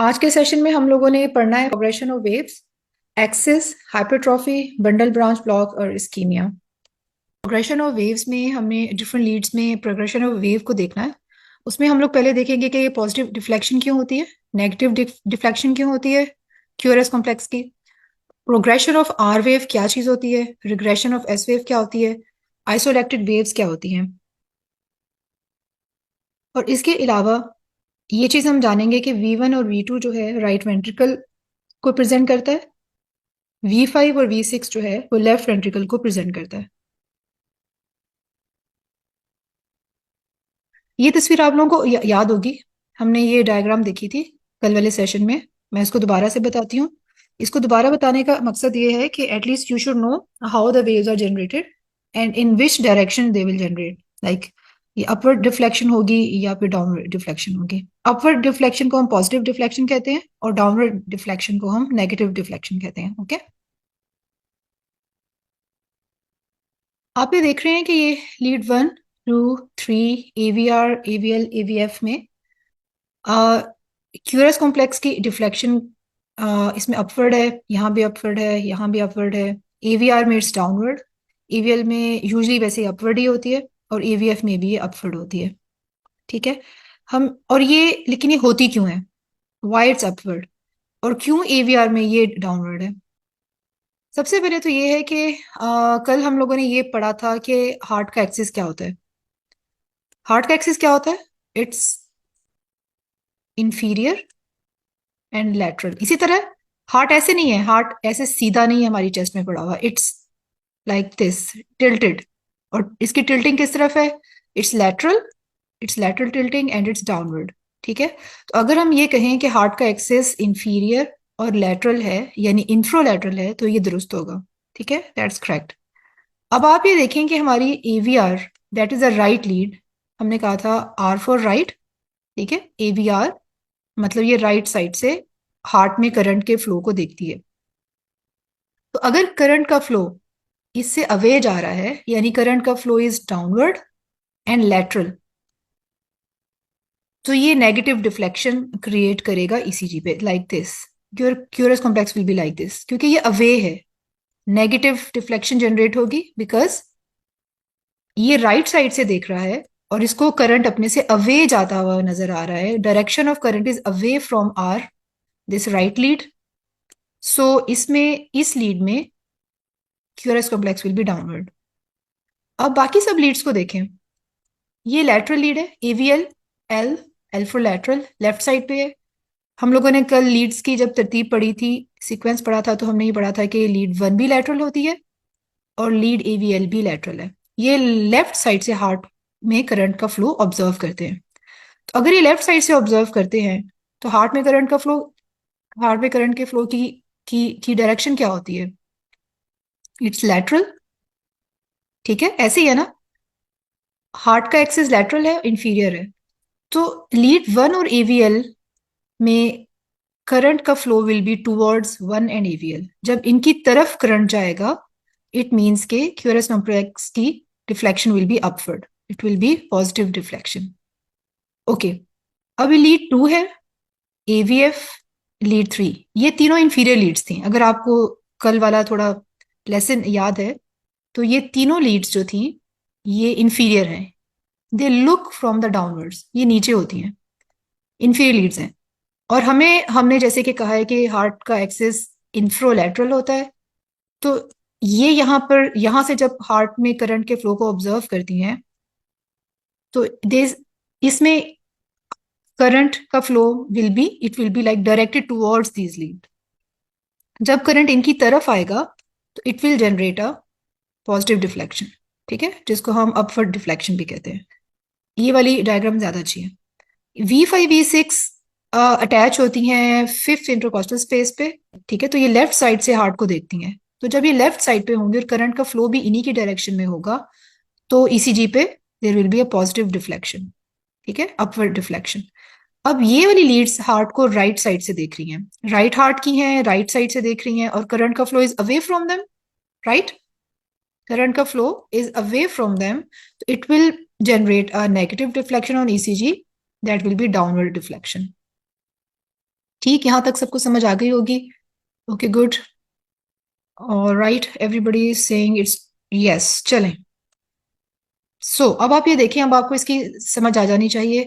आज के सेशन में हम लोगों ने पढ़ना है progression of waves, axis, hypertrophy, bundle branch block और इस्कीमिया। प्रोग्रेशन ऑफ वेव्स में हमें डिफरेंट लीड्स में प्रोग्रेशन ऑफ वेव को देखना है। उसमें हम लोग पहले देखेंगे कि पॉजिटिव डिफ्लेक्शन क्यों होती है, नेगेटिव डिफ्लेक्शन क्यों होती है, क्यूआरएस कॉम्प्लेक्स की प्रोग्रेशन ऑफ आर वेव क्या चीज होती है, रिग्रेशन ऑफ एस वेव क्या होती है, आइसोलेटेड वेव्स क्या होती हैं। और इसके अलावा ये चीज हम जानेंगे कि V1 और V2 जो है राइट वेंट्रिकल को प्रेजेंट करता है, V5 और V6 जो है वो लेफ्ट वेंट्रिकल को प्रेजेंट करता है। ये तस्वीर आप लोगों को याद होगी, हमने ये डायग्राम देखी थी कल वाले सेशन में। मैं इसको दोबारा से बताती हूँ। इसको दोबारा बताने का मकसद ये है कि at least you should know how the waves are generated and in which direction they will generate. Like ये अपवर्ड डिफ्लेक्शन होगी या फिर डाउनवर्ड डिफ्लेक्शन होगी। अपवर्ड डिफ्लेक्शन को हम पॉजिटिव डिफ्लेक्शन कहते हैं और डाउनवर्ड डिफ्लेक्शन को हम नेगेटिव डिफ्लेक्शन कहते हैं। ओके, आप ये देख रहे हैं कि ये लीड 1, 2, 3 AVR AVL AVF में क्यूरस कॉम्प्लेक्स की डिफ्लेक्शन इसमें अपवर्ड है, यहाँ भी अपवर्ड है, यहाँ भी अपवर्ड है। AVR में इट्स डाउनवर्ड, AVL में यूजली वैसे अपवर्ड ही होती है और AVF में भी ये अपवर्ड होती है। ठीक है, हम और ये लेकिन ये होती क्यों है, वाई इट्स अपवर्ड और क्यों AVR में ये डाउनवर्ड है। सबसे पहले तो ये है कि कल हम लोगों ने ये पढ़ा था कि हार्ट का एक्सिस क्या होता है। हार्ट का एक्सिस क्या होता है, इट्स इंफीरियर एंड लैटरल। इसी तरह हार्ट ऐसे नहीं है, हार्ट ऐसे सीधा नहीं है हमारी चेस्ट में पड़ा हुआ, इट्स लाइक दिस, टिल्टेड। और इसकी टिल्टिंग किस तरफ है, it's lateral, it's lateral tilting and it's downward. ठीक है, तो अगर हम ये कहें कि हार्ट का एक्सिस इंफीरियर और लैटरल है यानी इंफ्रोलैटरल है तो ये दुरुस्त होगा। ठीक है, दैट्स करेक्ट। अब आप ये देखें कि हमारी AVR that is a right lead, हमने कहा था R फॉर राइट। ठीक है, AVR मतलब ये राइट साइड से हार्ट में करंट के फ्लो को देखती है। तो अगर करंट का फ्लो इससे अवे जा रहा है यानी करंट का flow is downward and lateral, तो ये नेगेटिव डिफ्लेक्शन क्रिएट करेगा ECG पे, like this. QRS complex will be like this, क्योंकि ये अवे है, नेगेटिव डिफ्लेक्शन जनरेट होगी बिकॉज ये राइट साइड से देख रहा है और इसको करंट अपने से अवे जाता हुआ नजर आ रहा है। Direction of current is away from R this right lead. So इसमें इस लीड में QRS complex will be downward. अब बाकी सब लीड्स को देखें। ये लेटरल लीड है, AVL, L, L for lateral, left side पे है। हम लोगों ने कल लीड्स की जब तरतीब पढ़ी थी, सीक्वेंस पढ़ा था, तो हमने ये पढ़ा था कि लीड 1 भी लेटरल होती है और लीड AVL भी लेटरल है। ये लेफ्ट साइड से हार्ट में करंट का फ्लो ऑब्जर्व करते हैं। तो अगर ये लेफ्ट साइड से ऑब्जर्व करते हैं तो हार्ट में करंट का फ्लो, हार्ट में करंट के फ्लो की डायरेक्शन क्या होती है, इट्स लेटरल। ठीक है, ऐसे ही है ना, हार्ट का एक्सिस लेटरल है, इंफीरियर है। तो लीड 1 और AVL में करंट का flow will be towards 1 and AVL। जब इनकी तरफ करंट जाएगा इट मीन्स के क्यूरस कॉम्प्लेक्स की deflection will be upward, it will B positive deflection. Okay, अब लीड 2 है, AVF, लीड 3, ये तीनों इंफीरियर लीड्स थी। अगर आपको कल वाला थोड़ा लेसन याद है तो ये तीनों लीड्स जो थी ये इंफीरियर हैं, they look from the downwards, ये नीचे होती हैं, इंफीरियर लीड्स हैं। और हमने जैसे कि कहा है कि हार्ट का एक्सिस इंफ्रोलैटरल होता है, तो ये यहाँ पर, यहाँ से जब हार्ट में करंट के फ्लो को ऑब्जर्व करती हैं तो दे इसमें करंट का flow will be, it will be like directed towards these lead. जब करंट इनकी तरफ आएगा तो it will generate a positive deflection. ठीक है, जिसको हम अपवर्ड डिफ्लेक्शन भी कहते हैं। ये वाली डायग्राम ज्यादा अच्छी है। V5 V6 अटैच होती हैं फिफ्थ इंटरकॉस्टल स्पेस पे। ठीक है, तो ये लेफ्ट साइड से हार्ट को देखती हैं। तो जब ये लेफ्ट साइड पे होंगे और करंट का फ्लो भी इन्हीं की डायरेक्शन में होगा तो ECG पे there will be a positive deflection. ठीक है, अपवर्ड डिफ्लेक्शन। अब ये वाली लीड्स हार्ट को राइट साइड से देख रही हैं, राइट हार्ट की हैं, राइट साइड से देख रही हैं और करंट का flow is away from them, right. Current का flow is away from them, तो it will generate a negative deflection on ECG, that will be downward deflection. ठीक, यहां तक सबको समझ आ गई होगी? Okay good, right, everybody is saying it's yes. चलें, अब आप ये देखें, अब आपको इसकी समझ आ जानी चाहिए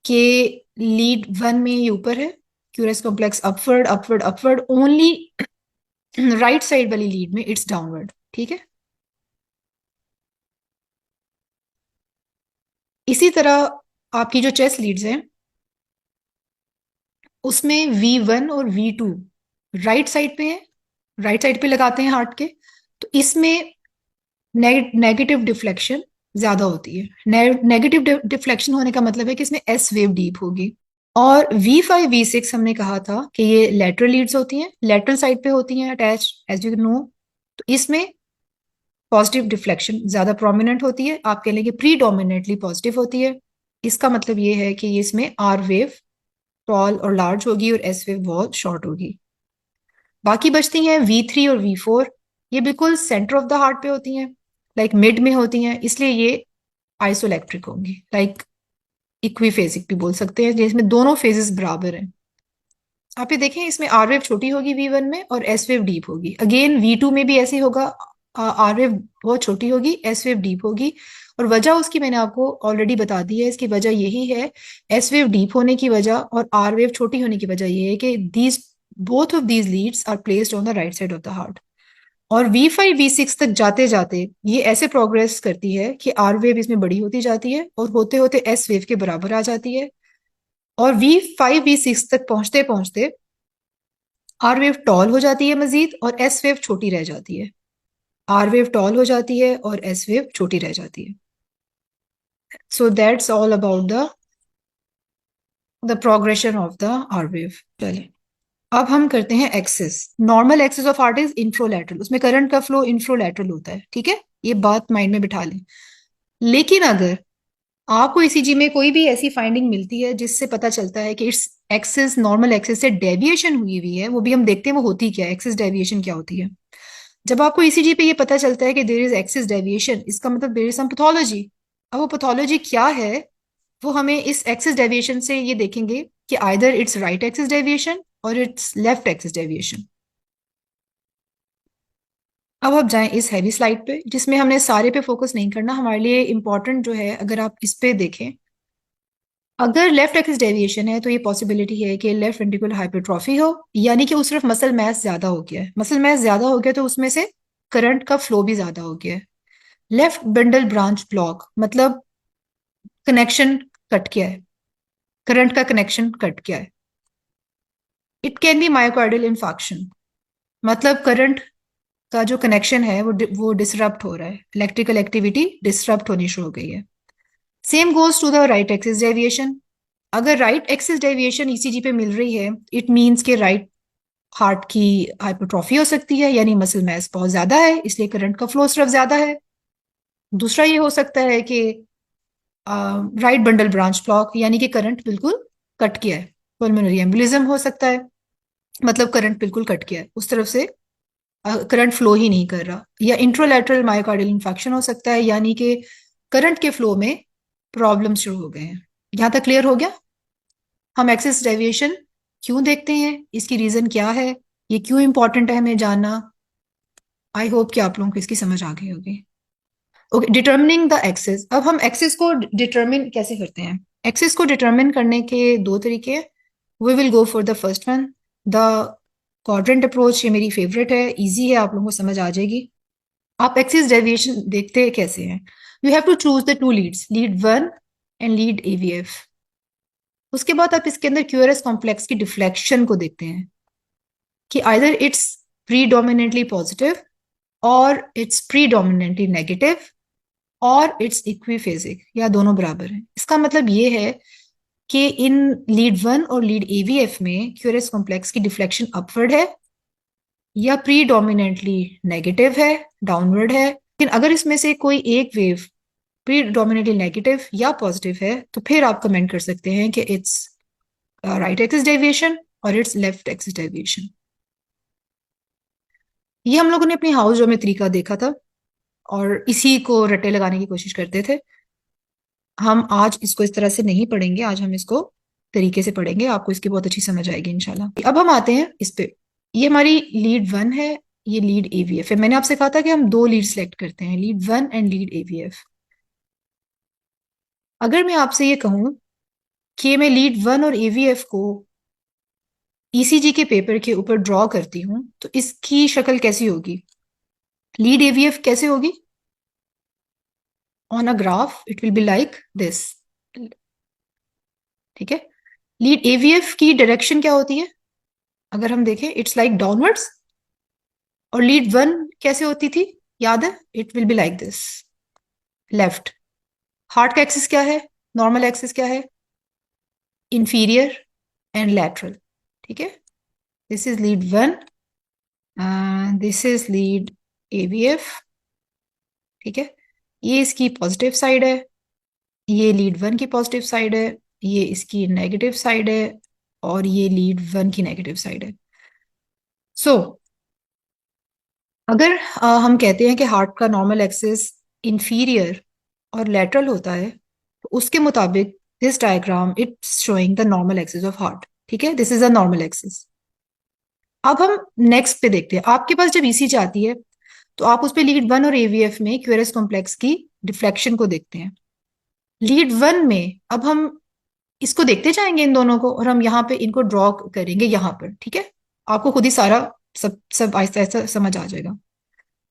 कि लीड वन में ये ऊपर है, QRS complex upward upward upward, only right side वाली लीड में इट्स डाउनवर्ड। ठीक है, इसी तरह आपकी जो चेस्ट लीड्स हैं उसमें V1 और V2 राइट साइड पे है, राइट साइड पे लगाते हैं हार्ट के, तो इसमें नेगेटिव डिफ्लेक्शन ज्यादा होती है। नेगेटिव डिफ्लेक्शन होने का मतलब है कि इसमें एस वेव डीप होगी। और V5 V6 हमने कहा था कि ये लेटरल लीड्स होती हैं, लेटरल साइड पे होती हैं अटैच, एज यू नो। तो इसमें पॉजिटिव डिफ्लेक्शन ज्यादा प्रोमिनेंट होती है, आप कह लेंगे प्रीडोमिनेटली पॉजिटिव होती है। इसका मतलब ये है कि इसमें आर वेव टॉल और लार्ज होगी और एस वेव बहुत शॉर्ट होगी। बाकी बचती हैं V3 और V4, ये बिल्कुल सेंटर ऑफ द हार्ट पे होती हैं, लाइक मिड में होती हैं, इसलिए ये आइसोइलेक्ट्रिक होंगी, लाइक इक्विफेजिक भी बोल सकते हैं, जिसमें दोनों फेजेस बराबर हैं। आप ये देखें, इसमें आर वेव छोटी होगी V1 में और एस वेव डीप होगी। अगेन V2 में भी ऐसे ही होगा, आर वेव बहुत छोटी होगी, एस वेव डीप होगी। और वजह उसकी मैंने आपको ऑलरेडी बता दी है, इसकी वजह यही है, एस वेव डीप होने की वजह और आर वेव छोटी होने की वजह ये है कि these both of these leads are placed on the right side of the heart. और V5 V6 तक जाते जाते ये ऐसे प्रोग्रेस करती है कि आर वेव इसमें बड़ी होती जाती है और होते होते एस वेव के बराबर आ जाती है। और V5 V6 तक पहुंचते पहुंचते आर वेव टॉल हो जाती है मजीद और एस वेव छोटी रह जाती है। आर वेव टॉल हो जाती है और एस वेव छोटी रह जाती है। So that's all about the progression of the R wave. चलिए, अब हम करते हैं axis. Normal axis of heart is inferolateral, उसमें करंट का फ्लो इंफ्रोलैटरल होता है। ठीक है, ये बात माइंड में बिठा लें। लेकिन अगर आपको ईसीजी में कोई भी ऐसी फाइंडिंग मिलती है जिससे पता चलता है कि इट्स एक्सिस नॉर्मल एक्सिस से डेविएशन हुई हुई है, वो भी हम देखते हैं वो होती क्या है, एक्सिस डेविएशन क्या होती है। जब आपको ईसीजी पे ये पता चलता है कि देयर इज एक्सिस डेविएशन, इसका मतलब देयर इज सम पैथोलॉजी। अब वो पैथोलॉजी क्या है, वो हमें इस एक्सिस डेविएशन से ये देखेंगे कि either it's right axis deviation और इट्स लेफ्ट एक्सिस डेविएशन। अब आप जाएं इस हैवी स्लाइड पे, जिसमें हमने सारे पे फोकस नहीं करना, हमारे लिए इंपॉर्टेंट जो है, अगर आप इस पे देखें, अगर लेफ्ट एक्सिस डेविएशन है तो ये पॉसिबिलिटी है कि लेफ्ट वेंट्रिकुलर हाइपरट्रॉफी हो, यानी कि उस तरफ मसल मास ज्यादा हो गया है। मसल मास ज्यादा हो गया तो उसमें से करंट का फ्लो भी ज्यादा हो गया है। लेफ्ट बंडल ब्रांच ब्लॉक मतलब कनेक्शन कट गया है, करंट का कनेक्शन कट गया है। It can be myocardial infarction, मतलब करंट का जो कनेक्शन है वो डिसरप्ट हो रहा है, इलेक्ट्रिकल एक्टिविटी डिसरप्ट होनी शुरू हो गई है। Same goes to the right axis deviation. अगर राइट एक्सिस डेविएशन ईसीजी पे मिल रही है, इट मींस के राइट हार्ट की हाइपरट्रॉफी हो सकती है, यानी मसल मास बहुत ज्यादा है, इसलिए करंट का फ्लो सिर्फ ज्यादा है। दूसरा ये हो सकता है कि राइट बंडल ब्रांच ब्लॉक, यानी कि करंट बिल्कुल कट गया है, पल्मोनरी एम्बोलिज्म हो सकता है, मतलब करंट बिल्कुल कट गया है, उस तरफ से करंट फ्लो ही नहीं कर रहा। या इंट्रोलैटरल मायोकार्डियल इन्फेक्शन हो सकता है, यानी कि करंट के फ्लो में प्रॉब्लम शुरू हो गए हैं। यहां तक क्लियर हो गया? हम एक्सिस डेविएशन क्यों देखते हैं, इसकी रीजन क्या है, ये क्यों इंपॉर्टेंट है हमें जानना। आई होप कि आप लोगों को इसकी समझ आ गई होगी। Okay, determining the axis. अब हम एक्सिस को डिटर्मिन कैसे करते हैं? एक्सिस को डिटर्मिन करने के दो तरीके हैं। We will go for the first one, the quadrant approach. ये मेरी फेवरेट है, इजी है, आप लोगों को समझ आ जाएगी। आप एक्सिस डेविएशन देखते कैसे हैं? You have to choose the two leads, lead one and lead aVF. उसके बाद आप इसके अंदर क्यूआरएस कॉम्प्लेक्स की डिफ्लेक्शन को देखते हैं कि आइदर इट्स प्रीडोमिनेंटली पॉजिटिव और इट्स प्रीडोमिनेंटली नेगेटिव और इट्स इक्विफेजिक, या दोनों बराबर हैं। इसका मतलब ये है कि इन लीड वन और लीड एवीएफ में क्यूआरएस कॉम्प्लेक्स की डिफ्लेक्शन अपवर्ड है या प्रीडोमिनेंटली नेगेटिव है, डाउनवर्ड है। लेकिन अगर इसमें से कोई एक वेव प्रीडोमिनेटली नेगेटिव या पॉजिटिव है, तो फिर आप कमेंट कर सकते हैं कि इट्स राइट एक्सिस डेविएशन और इट्स लेफ्ट एक्सिस डेविएशन। ये हम लोगों ने अपनी हाउस जो में तरीका देखा था और इसी को रट्टे लगाने की कोशिश करते थे। हम आज इसको इस तरह से नहीं पढ़ेंगे, आज हम इसको तरीके से पढ़ेंगे, आपको इसकी बहुत अच्छी समझ आएगी इंशाल्लाह। अब हम आते हैं इस पे। ये हमारी लीड 1 है, ये लीड एवीएफ है। मैंने आपसे कहा था कि हम दो लीड सेलेक्ट करते हैं, लीड 1 एंड लीड एवीएफ। अगर मैं आपसे ये कहूं कि मैं लीड 1 और एवीएफ को ईसीजी के पेपर के ऊपर ड्रॉ करती हूँ, तो इसकी शक्ल कैसी होगी? लीड एवीएफ कैसे होगी? On a graph it will be like this. ठीक है। लीड एवीएफ की डायरेक्शन क्या होती है? अगर हम देखें, इट्स लाइक डाउनवर्ड्स। और लीड 1 कैसे होती थी? याद है? It will be like this, left. Heart का एक्सिस क्या है? नॉर्मल एक्सिस क्या है? Inferior and lateral. ठीक है। This is lead 1, this is lead aVF. ठीक है। ये इसकी पॉजिटिव साइड है, ये लीड 1 की पॉजिटिव साइड है, ये इसकी नेगेटिव साइड है, और ये लीड 1 की नेगेटिव साइड है। सो अगर हम कहते हैं कि हार्ट का नॉर्मल एक्सिस इंफीरियर और लेटरल होता है, तो उसके मुताबिक this diagram it's showing the normal axis of heart. ठीक है, this is the normal axis. अब हम नेक्स्ट पे देखते हैं। आपके पास जब ईसीजी आती है तो आप उस पे लीड 1 और एवीएफ में क्यूआरएस कॉम्प्लेक्स की डिफ्लेक्शन को देखते हैं। लीड 1 में अब हम इसको देखते जाएंगे इन दोनों को, और हम यहाँ पे इनको ड्रॉ करेंगे यहाँ पर। ठीक है, आपको खुद ही सारा सब सब आहिस्ता आहिस्ता समझ आ जाएगा।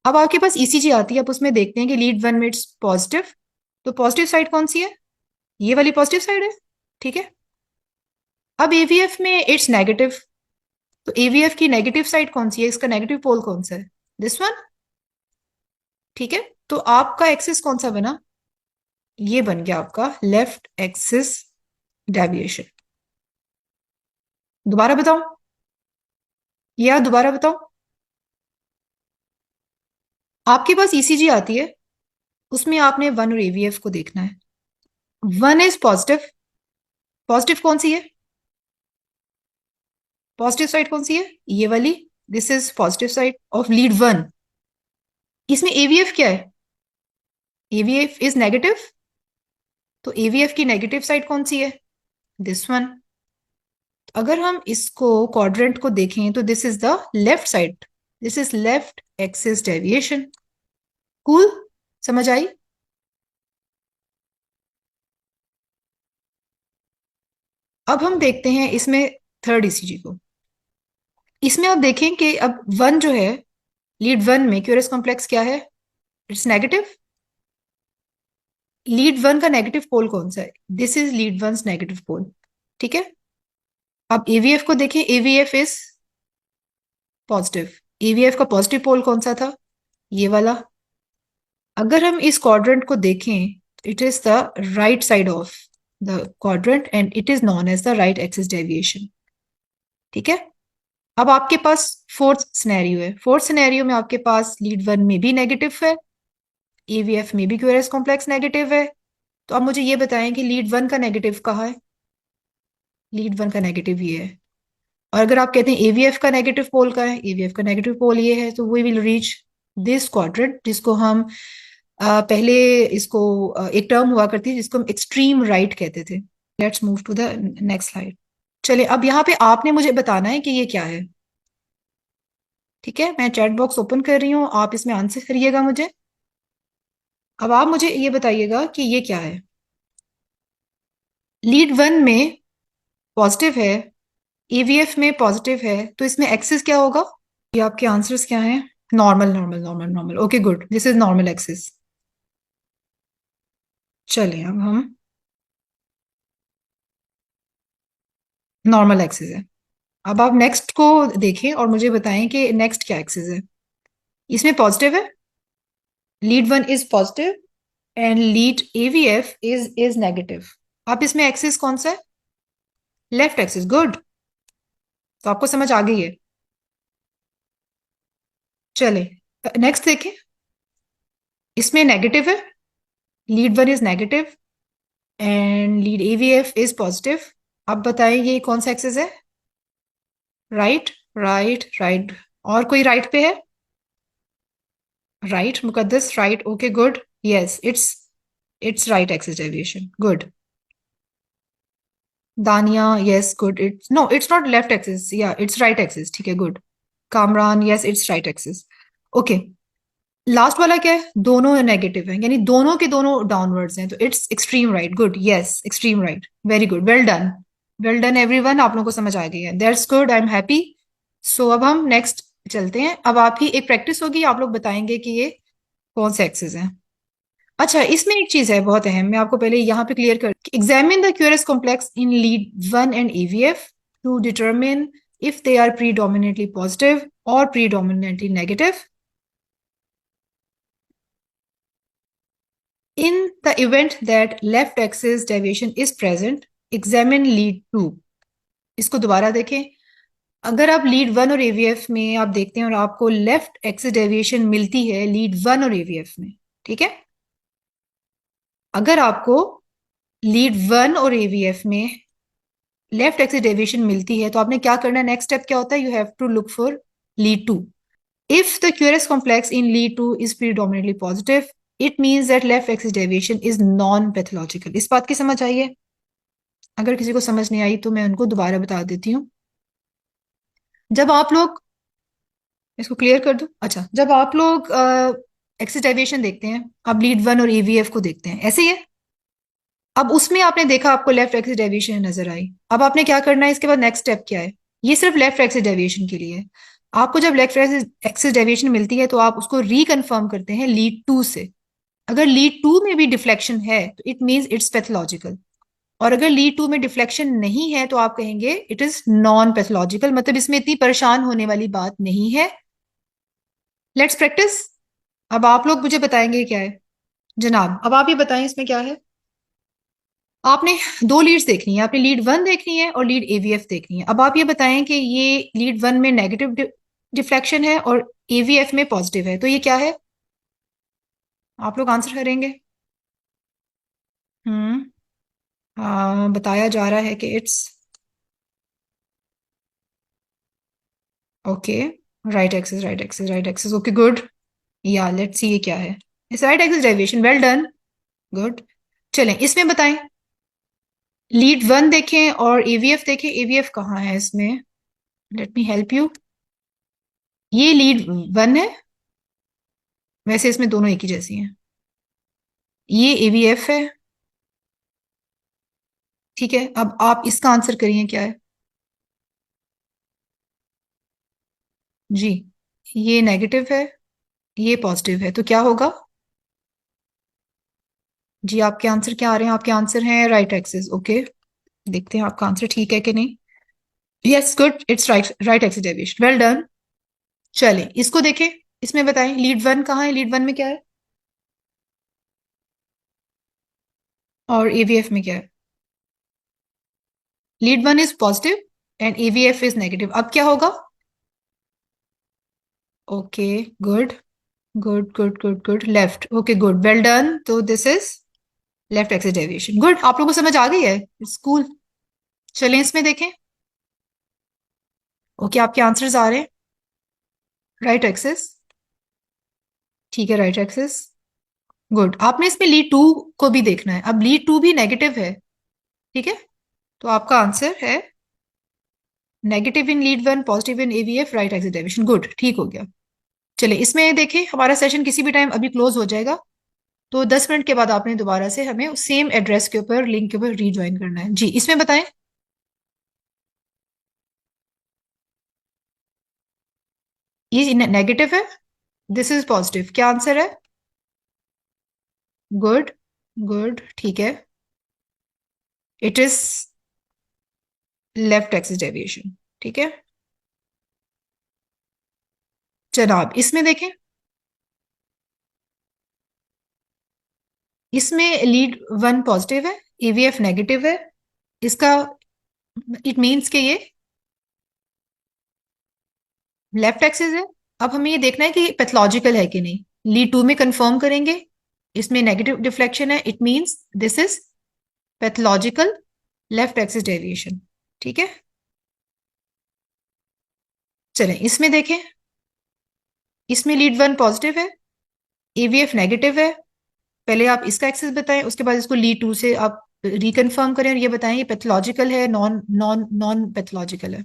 अब आपके पास ईसीजी आती है, आप उसमें देखते हैं कि लीड 1 में इट्स पॉजिटिव, तो पॉजिटिव साइड कौन सी है? ये वाली पॉजिटिव साइड है। ठीक है। अब एवीएफ में इट्स नेगेटिव, तो एवीएफ की नेगेटिव साइड कौन सी है? इसका नेगेटिव पोल कौन सा है? This one. ठीक है। तो आपका एक्सिस कौन सा बना? ये बन गया आपका लेफ्ट एक्सिस डेविएशन। दोबारा बताओ, या दोबारा बताओ। आपके पास ईसीजी आती है, उसमें आपने 1 और एवीएफ को देखना है। 1 इज पॉजिटिव, पॉजिटिव कौन सी है? पॉजिटिव साइड कौन सी है? ये वाली। This is positive side of lead 1। इसमें एवीएफ क्या है? एवीएफ इज नेगेटिव, तो एवीएफ की नेगेटिव साइड कौन सी है? This one. अगर हम इसको क्वाड्रेंट को देखें तो this is the left side, this is left axis deviation. Cool, समझ आई? अब हम देखते हैं इसमें थर्ड ईसीजी को। इसमें आप देखें कि अब 1 जो है, लीड 1 में क्यूरस कॉम्प्लेक्स क्या है? It's negative. लीड 1 का नेगेटिव पोल कौन सा है? This is lead 1 negative pole. ठीक है। अब एवीएफ को देखें, एवीएफ इज पॉजिटिव। एवीएफ का पॉजिटिव पोल कौन सा था? ये वाला। अगर हम इस क्वाड्रेंट को देखें, it is the right side of the quadrant and it is known as the right axis deviation. ठीक है। अब आपके पास फोर्थ सिनेरियो है। फोर्थ सिनेरियो में आपके पास लीड 1 में भी नेगेटिव है, एवीएफ में भी क्यूआरएस कॉम्प्लेक्स नेगेटिव है। तो अब मुझे ये बताएं कि लीड 1 का नेगेटिव कहाँ है? लीड 1 का नेगेटिव ये है। और अगर आप कहते हैं एवीएफ का नेगेटिव पोल का है, एवीएफ का नेगेटिव पोल ये है, तो we will reach this quadrant, जिसको हम पहले इसको एक टर्म हुआ करती है जिसको हम एक्सट्रीम राइट कहते थे। Let's move to the next slide. चलिए, अब यहाँ पे आपने मुझे बताना है कि ये क्या है। ठीक है, मैं चैट बॉक्स ओपन कर रही हूँ, आप इसमें आंसर करिएगा मुझे। अब आप मुझे ये बताइएगा कि ये क्या है। लीड 1 में पॉजिटिव है, एवीएफ में पॉजिटिव है, तो इसमें एक्सिस क्या होगा? ये आपके आंसर्स क्या हैं? Normal, normal, normal, normal. Okay, good, this is normal axis. चलिए, अब हम नॉर्मल एक्सिस है। अब आप नेक्स्ट को देखें और मुझे बताएं कि नेक्स्ट क्या एक्सिस है। इसमें पॉजिटिव है, lead 1 is positive and lead aVF is negative. आप इसमें एक्सिस कौन सा है? Left axis. गुड, तो आपको समझ आ गई है। चले नेक्स्ट देखें। इसमें नेगेटिव है, lead 1 is negative and lead aVF is positive. आप बताएं ये कौन सा एक्सिस है? Right, right, right. और कोई राइट पे है? Right, Muqaddas, right. Okay, good. Yes, it's right axis deviation. Good. Dania, yes good, it's no, it's not left axis, या इट्स राइट एक्सिस, ठीक है good. Kamran, yes it's right axis. Okay, last वाला क्या है, दोनों नेगेटिव है, यानी दोनों के दोनों डाउनवर्ड्स हैं, तो it's extreme right, good, yes extreme right, very good, well done, well done everyone, आप लोगों को समझ आ गई है, that's good, I am happy. So अब हम नेक्स्ट चलते हैं, अब आपकी एक प्रैक्टिस होगी, आप लोग बताएंगे कि ये कौन से एक्सेस हैं। अच्छा, इसमें एक चीज है बहुत अहम, मैं आपको पहले यहाँ पे क्लियर कर, examine the QRS complex in lead 1 and aVF to determine if they are predominantly positive or predominantly negative. In the event that left axis deviation is present, examine lead 2. इसको दोबारा देखें, अगर आप लीड 1 और aVF में आप देखते हैं और आपको लेफ्ट एक्सिस डेविएशन मिलती है लीड 1 और एवीएफ में, ठीक है, अगर आपको लीड 1 और एवीएफ में लेफ्ट एक्सिस डेविएशन मिलती है तो आपने क्या करना है, नेक्स्ट स्टेप क्या होता है, you have to look for lead 2. If the Curis complex in lead 2 is predominantly positive, it means that left axis deviation is non-pathological. इस बात की समझ आई है? अगर किसी को समझ नहीं आई तो मैं उनको दोबारा बता देती हूँ। जब आप लोग, इसको क्लियर कर दूं, अच्छा, जब आप लोग एक्सिस डेविएशन देखते हैं, आप लीड 1 और ईवीएफ को देखते हैं, ऐसे ही है। अब उसमें आपने देखा आपको लेफ्ट एक्सिस डेविएशन नजर आई, अब आपने क्या करना है, इसके बाद नेक्स्ट स्टेप क्या है, ये सिर्फ लेफ्ट एक्सिस डेविएशन के लिए है। आपको जब लेफ्ट एक्सिस डेविएशन मिलती है तो आप उसको रिकन्फर्म करते हैं लीड 2 से। अगर लीड 2 में भी डिफ्लेक्शन है तो इट मींस इट्स पैथोलॉजिकल, और अगर लीड 2 में डिफ्लेक्शन नहीं है तो आप कहेंगे इट इज नॉन पैथोलॉजिकल, मतलब इसमें इतनी परेशान होने वाली बात नहीं है। Let's practice. अब आप लोग मुझे बताएंगे क्या है जनाब, अब आप ये बताएं इसमें क्या है। आपने दो लीड्स देखनी है, आपने लीड 1 देखनी है और लीड एवीएफ देखनी है। अब आप ये बताएं कि ये लीड 1 में नेगेटिव डिफ्लेक्शन है और एवीएफ में पॉजिटिव है, तो ये क्या है, आप लोग आंसर करेंगे। बताया जा रहा है कि it's okay, right axis, right axis, right axis, okay good, या लेट्स सी ये क्या है, इस right axis deviation, well done, good. चलें इसमें बताएं, लीड 1 देखें और एवीएफ देखें, एवीएफ कहाँ है इसमें, लेट मी हेल्प यू, ये लीड 1 है, वैसे इसमें दोनों एक ही जैसी हैं, ये एवीएफ है, ठीक है। अब आप इसका आंसर करिए क्या है, जी, ये नेगेटिव है, ये पॉजिटिव है, तो क्या होगा, जी आपके आंसर क्या आ रहे हैं, आपके आंसर हैं राइट एक्सिस, ओके, देखते हैं आपका आंसर ठीक है कि नहीं, yes good, it's right, right axis deviation, well done. चलें इसको देखें, इसमें बताएं लीड 1 कहाँ है, लीड 1 में क्या है और एवीएफ में क्या है, lead 1 is positive and aVF is negative, अब क्या होगा, okay good, good good good good, left, okay good, well done, तो this is left axis deviation, good, आप लोगों को समझ आ गई है, स्कूल। चलें इसमें देखें, ओके आपके आंसर्स आ रहे हैं, राइट एक्सिस, ठीक है राइट एक्सिस, गुड। आपने इसमें लीड 2 को भी देखना है, अब लीड 2 भी नेगेटिव है, ठीक है, तो आपका आंसर है negative in lead 1, positive in aVF, right axis deviation, good, ठीक हो गया। चले इसमें देखें, हमारा सेशन किसी भी टाइम अभी क्लोज हो जाएगा, तो 10 मिनट के बाद आपने दोबारा से हमें सेम एड्रेस के ऊपर, लिंक के ऊपर रीज्वाइन करना है, जी इसमें बताएं, ये नेगेटिव है, दिस इज पॉजिटिव, क्या आंसर है, गुड, गुड, ठीक है, it is left axis deviation, ठीक है। जनाब इसमें देखें, इसमें लीड 1 पॉजिटिव है, एवीएफ नेगेटिव है, इसका इट मीन्स कि ये लेफ्ट एक्सिस है। अब हमें ये देखना है कि पैथोलॉजिकल है कि नहीं, लीड 2 में कंफर्म करेंगे, इसमें नेगेटिव डिफ्लेक्शन है, it means this is pathological left axis deviation, ठीक है। चलें इसमें देखें, इसमें लीड 1 पॉजिटिव है, एवीएफ नेगेटिव है, पहले आप इसका एक्सिस बताएं, उसके बाद इसको लीड 2 से आप रिकन्फर्म करें और ये बताएं ये पैथोलॉजिकल है, नॉन नॉन नॉन पैथोलॉजिकल है?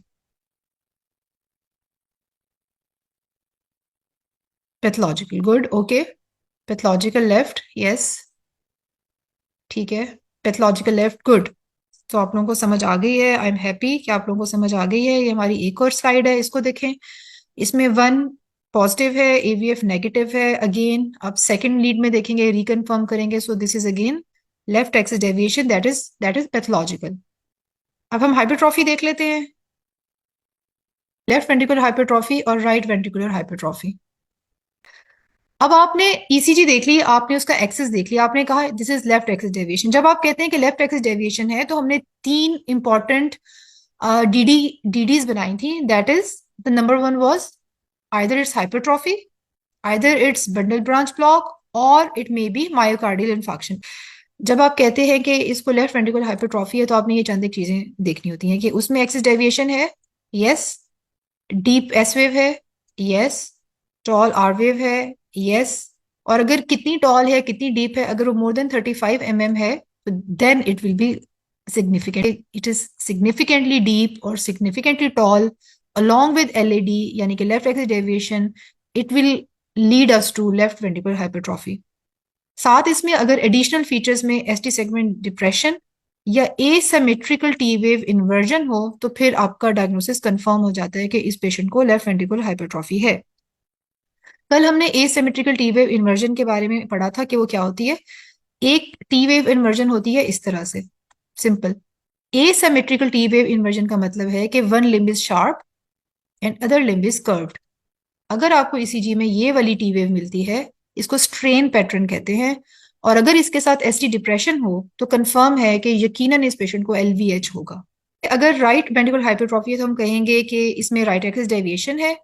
Pathological, good, okay. Pathological left, yes, ठीक है। Pathological left, good. तो आप लोगों को समझ आ गई है, आई एम हैप्पी कि आप लोगों को समझ आ गई है। ये हमारी एक और स्लाइड है, इसको देखें। इसमें 1 पॉजिटिव है, एवीएफ नेगेटिव है। अगेन आप सेकंड लीड में देखेंगे, रिकन्फर्म करेंगे, so this is again left axis deviation, that is pathological. अब हम हाइपरट्रॉफी देख लेते हैं, लेफ्ट वेंट्रिकुलर हाइपरट्रॉफी और राइट वेंट्रिकुलर हाइपरट्रॉफी। अब आपने ईसीजी देख ली, आपने उसका एक्सिस देख लिया, आपने कहा this is left axis deviation. जब आप कहते हैं कि लेफ्ट एक्सिस डेविएशन है, तो हमने 3 इंपॉर्टेंट डीडीज बनाई थी। That is the number 1 was either it's hypertrophy, either it's bundle branch block, और it may be myocardial infarction. जब आप कहते हैं कि इसको लेफ्ट वेंट्रिकुलर हाइपरट्रॉफी है, तो आपने ये चंद एक चीजें देखनी होती हैं कि उसमें एक्सिस डेविएशन है, यस, डीप एस वेव है, यस, टॉल आर वेव है, यस। और अगर कितनी टॉल है, कितनी डीप है, अगर वो मोर देन 35 mm है, तो then it will be significant, it is significantly deep और significantly tall along with LAD, यानी कि left axis deviation, it will lead us to left ventricular hypertrophy. साथ इसमें अगर एडिशनल फीचर्स में एसटी सेगमेंट डिप्रेशन या एसिमेट्रिकल टी वेव इन्वर्जन हो, तो फिर आपका डायग्नोसिस कंफर्म हो जाता है कि इस पेशेंट को लेफ्ट वेंट्रिकुलर हाइपरट्रॉफी है। कल हमने एसिमेट्रिकल टी वेव इन्वर्जन के बारे में पढ़ा था कि वो क्या होती है। एक टी वेव इन्वर्जन होती है इस तरह से, simple. Asymmetrical T wave inversion का मतलब है कि one limb is sharp and other limb is curved. अगर आपको ईसीजी में ये वाली टी वेव मिलती है, इसको स्ट्रेन पैटर्न कहते हैं। और अगर इसके साथ एसटी डिप्रेशन हो, तो कंफर्म है कि यकीनन इस पेशेंट को एलवीएच होगा। अगर राइट वेंट्रिकुलर हाइपरट्रॉफी है, तो हम कहेंगे कि इसमें राइट एक्सिस डेविएशन है।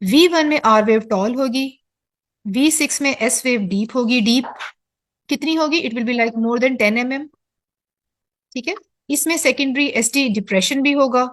V1 में आर वेव टॉल होगी, V6 में एस वेव डीप होगी। डीप कितनी होगी? It will be like more than 10 mm, ठीक है। इसमें सेकेंडरी एसटी डिप्रेशन भी होगा,